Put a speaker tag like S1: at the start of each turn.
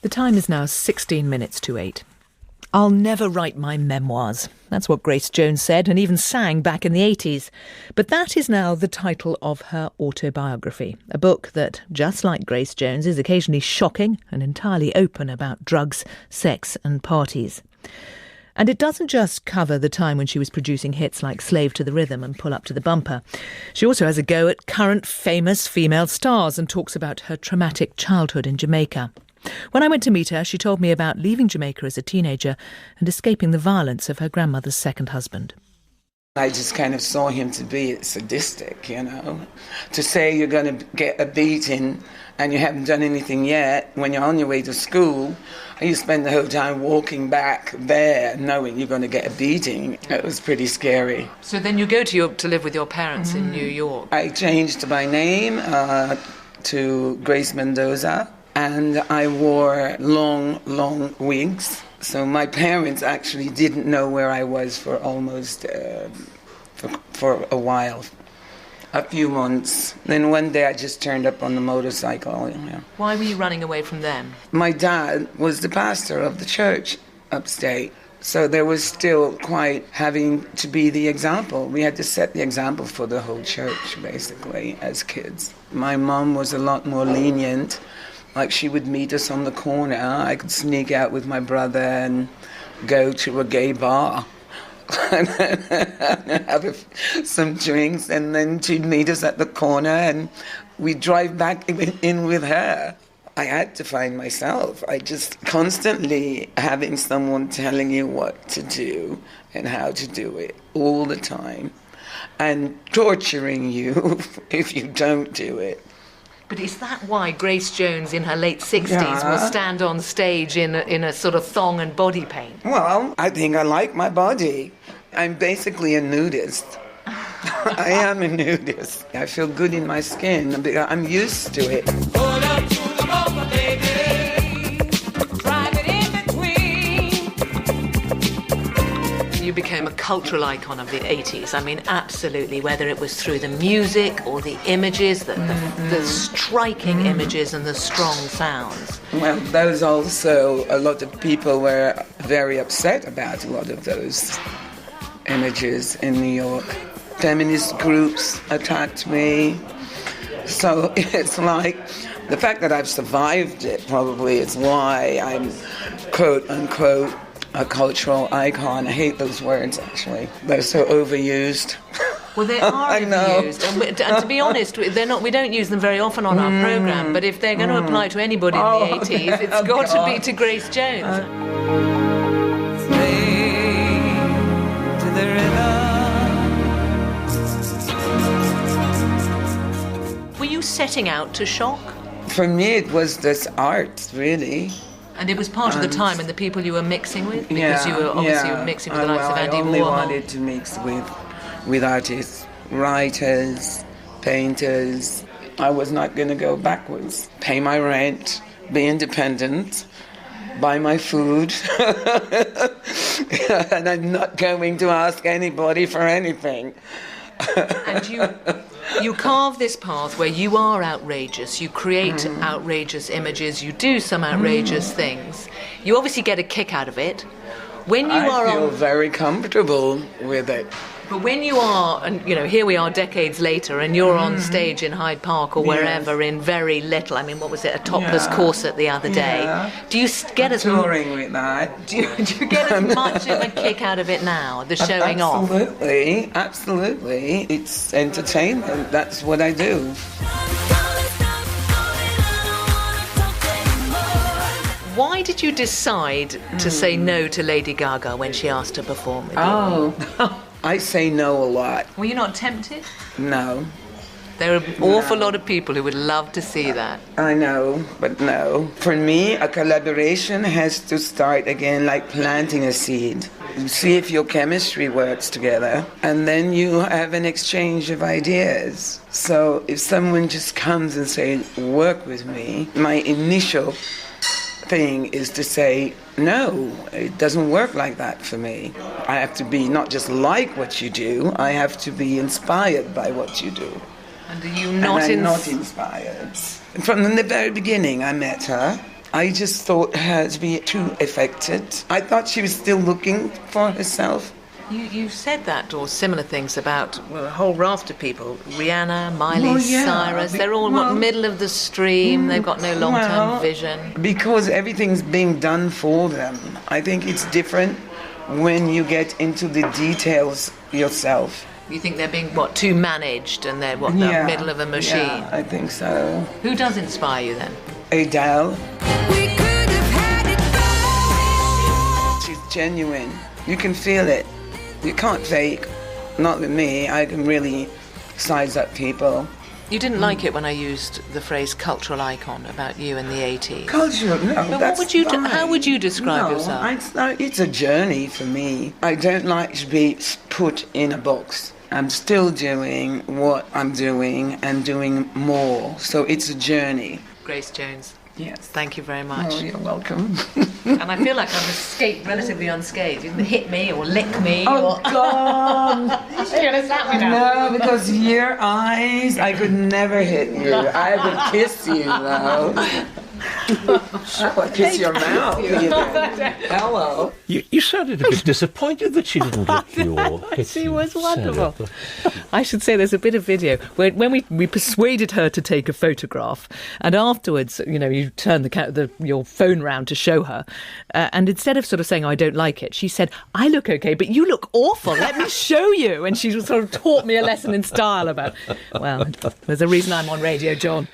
S1: The time is now 16 minutes to 8. I'll never write my memoirs. That's what Grace Jones said and even sang back in the 80s. But that is now the title of her autobiography, a book that, just like Grace Jones, is occasionally shocking and entirely open about drugs, sex and parties. And it doesn't just cover the time when she was producing hits like Slave to the Rhythm and Pull Up to the Bumper. She also has a go at current famous female stars and talks about her traumatic childhood in Jamaica. When I went to meet her, she told me about leaving Jamaica as a teenager and escaping the violence of her grandmother's second husband.
S2: I just kind of saw him to be sadistic, To say you're going to get a beating and you haven't done anything yet when you're on your way to school, and you spend the whole time walking back there knowing you're going to get a beating. It was pretty scary.
S1: So then you go to live with your parents in New York.
S2: I changed my name to Grace Mendoza, and I wore long wigs. So my parents actually didn't know where I was for almost, for a while, a few months. Then one day I just turned up on the motorcycle.
S1: Why were you running away from them?
S2: My dad was the pastor of the church upstate. So there was still quite having to be the example. We had to set the example for the whole church, basically, as kids. My mom was a lot more lenient. Like, she would meet us on the corner. I could sneak out with my brother and go to a gay bar and have some drinks, and then she'd meet us at the corner and we'd drive back in with her. I had to find myself. I just constantly having someone telling you what to do and how to do it all the time and torturing you if you don't do it.
S1: But is that why Grace Jones in her late 60s will stand on stage in a sort of thong and body paint?
S2: Well, I think I like my body. I'm basically a nudist. I am a nudist. I feel good in my skin. I'm used to it.
S3: Hold up to the moment, baby. Drive it in between.
S1: You became a cultural icon of the 80s. I mean, absolutely, whether it was through the music or the images, the striking images and the strong sounds.
S2: Well, those also, a lot of people were very upset about a lot of those images in New York. Feminist groups attacked me. So it's like, the fact that I've survived it probably is why I'm, quote unquote, a cultural icon. I hate those words, actually. They're so overused.
S1: Well, they are overused. And to be honest, they're not. We don't use them very often on our programme, but if they're going to apply to anybody in the 80s, it's got to be to Grace Jones.
S3: To the rhythm.
S1: Were you setting out to shock?
S2: For me, it was this art, really.
S1: And it was part of the time and the people you were mixing with? Because you were obviously mixing with the likes of Andy Warhol.
S2: I only wanted to mix with artists, writers, painters. I was not going to go backwards. Pay my rent, be independent, buy my food. And I'm not going to ask anybody for anything.
S1: And you carve this path where you are outrageous, you create outrageous images, you do some outrageous things. You obviously get a kick out of it. When you
S2: I feel very comfortable with it.
S1: But when you are, and here we are decades later, and you're on stage in Hyde Park or wherever in very little, I mean, what was it, a topless corset the other day? Do you get as
S2: touring with that?
S1: Do you get as much of a kick out of it now, the showing off?
S2: Absolutely. It's entertainment. That's what I do.
S1: Why did you decide to say no to Lady Gaga when she asked to perform with you?
S2: I say no a lot.
S1: Were you not tempted?
S2: No.
S1: There are an awful lot of people who would love to see that.
S2: I know, but no. For me, a collaboration has to start again like planting a seed. You see if your chemistry works together, and then you have an exchange of ideas. So if someone just comes and says, work with me, my initial thing is to say, no, it doesn't work like that for me. I have to be not just like what you do, I have to be inspired by what you do.
S1: And are you not
S2: not inspired? From the very beginning, I met her, I just thought her to be too affected. I thought she was still looking for herself.
S1: You said that or similar things about a whole raft of people. Rihanna, Miley Cyrus, they're all middle of the stream, they've got no long-term vision.
S2: Because everything's being done for them. I think it's different when you get into the details yourself.
S1: You think they're being, too managed and they're, the middle of a machine?
S2: Yeah, I think so.
S1: Who does inspire you then?
S2: Adele. She's genuine. You can feel it. You can't fake. Not with me. I can really size up people.
S1: You didn't like it when I used the phrase cultural icon about you in the 80s.
S2: Cultural, no,
S1: but
S2: that's fine.
S1: How would you describe yourself?
S2: It's a journey for me. I don't like to be put in a box. I'm still doing what I'm doing and doing more. So it's a journey.
S1: Grace Jones.
S2: Yes.
S1: Thank you very much.
S2: Oh, you're welcome.
S1: And I feel like I've escaped relatively unscathed. You didn't hit me or lick me.
S2: Oh, God.
S1: You're going to slap me now.
S2: No, because your eyes, I could never hit you. I would kiss you, though. I would kiss your mouth, even. Hello.
S4: You sounded a bit disappointed that she didn't lick you or hit
S1: She
S4: you,
S1: was wonderful.
S4: Sarah.
S1: I should say there's a bit of video when we persuaded her to take a photograph, and afterwards, you turn your phone round to show her, and instead of sort of saying, "Oh, I don't like it," she said, "I look okay, but you look awful. Let me show you." And she sort of taught me a lesson in style about, well, there's a reason I'm on radio, John.